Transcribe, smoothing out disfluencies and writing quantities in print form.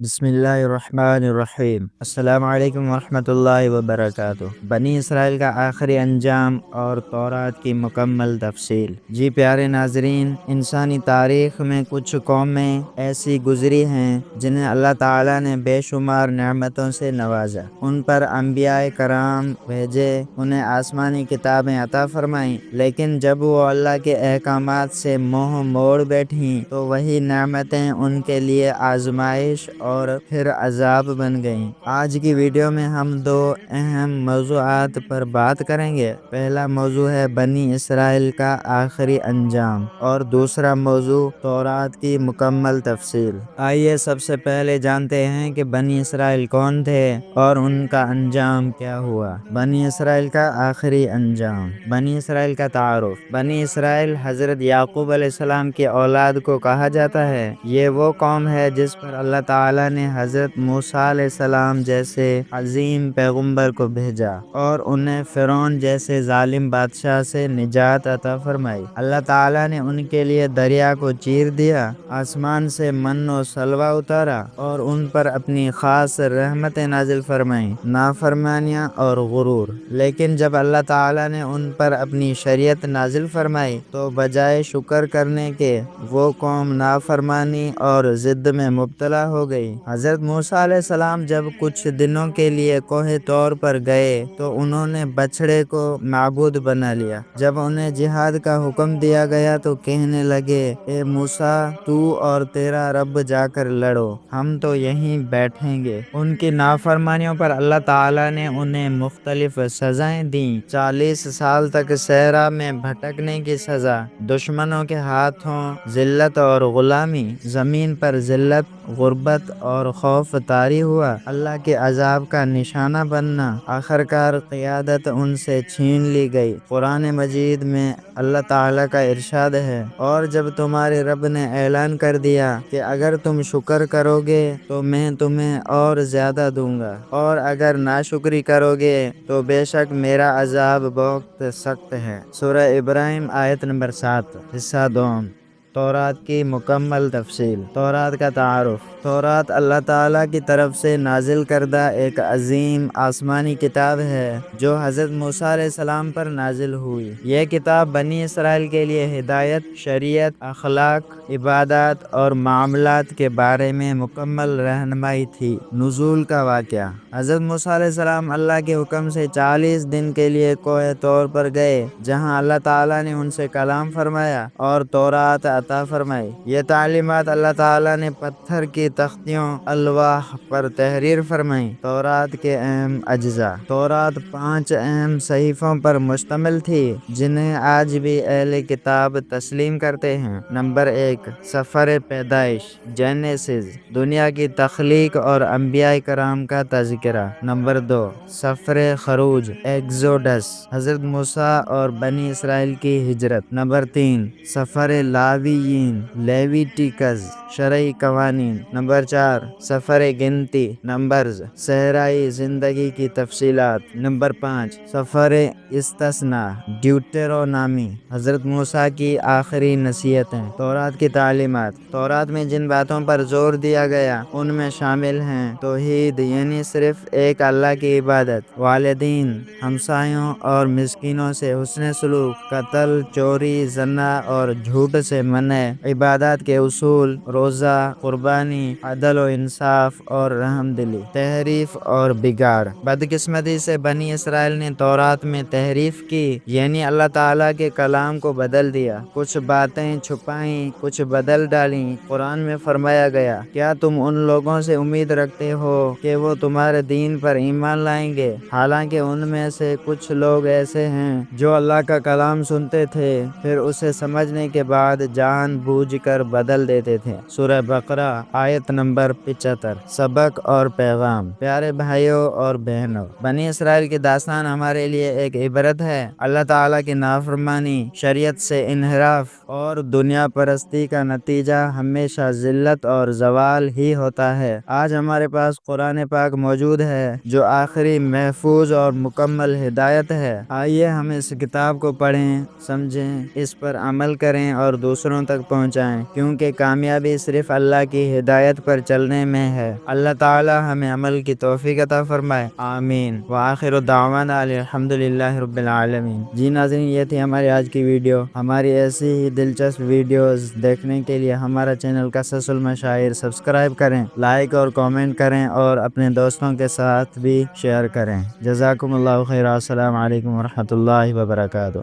بسم اللہ الرحمن الرحیم۔ السلام علیکم ورحمۃ اللہ وبرکاتہ۔ بنی اسرائیل کا آخری انجام اور تورات کی مکمل تفصیل۔ جی پیارے ناظرین، انسانی تاریخ میں کچھ قومیں ایسی گزری ہیں جنہیں اللہ تعالیٰ نے بے شمار نعمتوں سے نوازا، ان پر انبیاء کرام بھیجے، انہیں آسمانی کتابیں عطا فرمائیں، لیکن جب وہ اللہ کے احکامات سے منہ موڑ بیٹھیں تو وہی نعمتیں ان کے لیے آزمائش اور پھر عذاب بن گئیں۔ آج کی ویڈیو میں ہم دو اہم موضوعات پر بات کریں گے۔ پہلا موضوع ہے بنی اسرائیل کا آخری انجام اور دوسرا موضوع تورات کی مکمل تفصیل۔ آئیے سب سے پہلے جانتے ہیں کہ بنی اسرائیل کون تھے اور ان کا انجام کیا ہوا۔ بنی اسرائیل کا آخری انجام۔ بنی اسرائیل کا تعارف۔ بنی اسرائیل حضرت یعقوب علیہ السلام کی اولاد کو کہا جاتا ہے۔ یہ وہ قوم ہے جس پر اللہ تعالیٰ نے حضرت موسیٰ علیہ السلام جیسے عظیم پیغمبر کو بھیجا اور انہیں فرعون جیسے ظالم بادشاہ سے نجات عطا فرمائی۔ اللہ تعالیٰ نے ان کے لیے دریا کو چیر دیا، آسمان سے من و سلوہ اتارا اور ان پر اپنی خاص رحمتیں نازل فرمائیں۔ نافرمانیاں اور غرور۔ لیکن جب اللہ تعالیٰ نے ان پر اپنی شریعت نازل فرمائی تو بجائے شکر کرنے کے وہ قوم نافرمانی اور ضد میں مبتلا ہو گئی۔ حضرت موسیٰ علیہ السلام جب کچھ دنوں کے لیے کوہ طور پر گئے تو انہوں نے بچھڑے کو معبود بنا لیا۔ جب انہیں جہاد کا حکم دیا گیا تو کہنے لگے، اے موسیٰ، تو اور تیرا رب جا کر لڑو، ہم تو یہیں بیٹھیں گے۔ ان کی نافرمانیوں پر اللہ تعالیٰ نے انہیں مختلف سزائیں دیں۔ 40 سال تک صحرا میں بھٹکنے کی سزا، دشمنوں کے ہاتھوں ذلت اور غلامی، زمین پر ذلت، غربت اور خوف طاری ہوا، اللہ کے عذاب کا نشانہ بننا، آخرکار قیادت ان سے چھین لی گئی۔ قرآن مجید میں اللہ تعالیٰ کا ارشاد ہے، اور جب تمہارے رب نے اعلان کر دیا کہ اگر تم شکر کرو گے تو میں تمہیں اور زیادہ دوں گا، اور اگر ناشکری کرو گے تو بے شک میرا عذاب بہت سخت ہے۔ سورہ ابراہیم آیت نمبر 7، حصہ دوم۔ تورات کی مکمل تفصیل۔ تورات کا تعارف۔ تورات اللہ تعالیٰ کی طرف سے نازل کردہ ایک عظیم آسمانی کتاب ہے جو حضرت موسیٰ علیہ السلام پر نازل ہوئی۔ یہ کتاب بنی اسرائیل کے لیے ہدایت، شریعت، اخلاق، عبادات اور معاملات کے بارے میں مکمل رہنمائی تھی۔ نزول کا واقعہ۔ حضرت موسیٰ علیہ السلام اللہ کے حکم سے 40 دن کے لیے کوہ طور پر گئے، جہاں اللہ تعالیٰ نے ان سے کلام فرمایا اور تورات عطا فرمائی۔ یہ تعلیمات اللہ تعالیٰ نے پتھر کی تختیوں الواح پر تحریر فرمائیں۔ تورات کے اہم اجزاء۔ تورات 5 اہم صحیفوں پر مشتمل تھی جنہیں آج بھی اہل کتاب تسلیم کرتے ہیں۔ نمبر 1، سفر پیدائش، جینیسس، دنیا کی تخلیق اور انبیاء کرام کا تذکرہ۔ نمبر 2، سفر خروج، ایگزوڈس، حضرت موسیٰ اور بنی اسرائیل کی ہجرت۔ نمبر 3، سفر لاویین، لیویٹیکس، شرعی قوانین۔ نمبر 4، سفر گنتی، نمبرز، صحرائی زندگی کی تفصیلات۔ نمبر 5، سفر استثنا، ڈیوٹرونامی، حضرت موسیٰ کی آخری نصیحتیں۔ تورات کی تعلیمات۔ تورات میں جن باتوں پر زور دیا گیا ان میں شامل ہیں توحید، یعنی صرف ایک اللہ کی عبادت، والدین، ہمسایوں اور مسکینوں سے حسن سلوک، قتل، چوری، زنا اور جھوٹ سے منع، عبادات کے اصول، روزہ، قربانی، عدل و انصاف اور رحم دلی۔ تحریف اور بگاڑ۔ بدقسمتی سے بنی اسرائیل نے تورات میں تحریف کی، یعنی اللہ تعالیٰ کے کلام کو بدل دیا، کچھ باتیں چھپائیں، کچھ بدل ڈالیں۔ قرآن میں فرمایا گیا، کیا تم ان لوگوں سے امید رکھتے ہو کہ وہ تمہارے دین پر ایمان لائیں گے، حالانکہ ان میں سے کچھ لوگ ایسے ہیں جو اللہ کا کلام سنتے تھے پھر اسے سمجھنے کے بعد جان بوجھ کر بدل دیتے تھے۔ سورہ بقرہ آیت نمبر 75۔ سبق اور پیغام۔ پیارے بھائیوں اور بہنوں، بنی اسرائیل کی داستان ہمارے لیے ایک عبرت ہے۔ اللہ تعالیٰ کی نافرمانی، شریعت سے انحراف اور دنیا پرستی کا نتیجہ ہمیشہ ذلت اور زوال ہی ہوتا ہے۔ آج ہمارے پاس قرآن پاک موجود ہے جو آخری محفوظ اور مکمل ہدایت ہے۔ آئیے ہم اس کتاب کو پڑھیں، سمجھیں، اس پر عمل کریں اور دوسروں تک پہنچائیں، کیونکہ کامیابی صرف اللہ کی ہدایت پر چلنے میں ہے۔ اللہ تعالی ہمیں عمل کی توفیق عطا فرمائے، آمین۔ وآخر دعوانا الحمدللہ رب العالمین۔ جی ناظرین، یہ تھی ہماری آج کی ویڈیو۔ ہماری ایسی ہی دلچسپ ویڈیوز دیکھنے کے لیے ہمارا چینل قصص المشاہیر سبسکرائب کریں، لائک اور کامنٹ کریں اور اپنے دوستوں کے ساتھ بھی شیئر کریں۔ جزاکم اللہ خیر۔ السلام علیکم ورحمۃ اللہ وبرکاتہ۔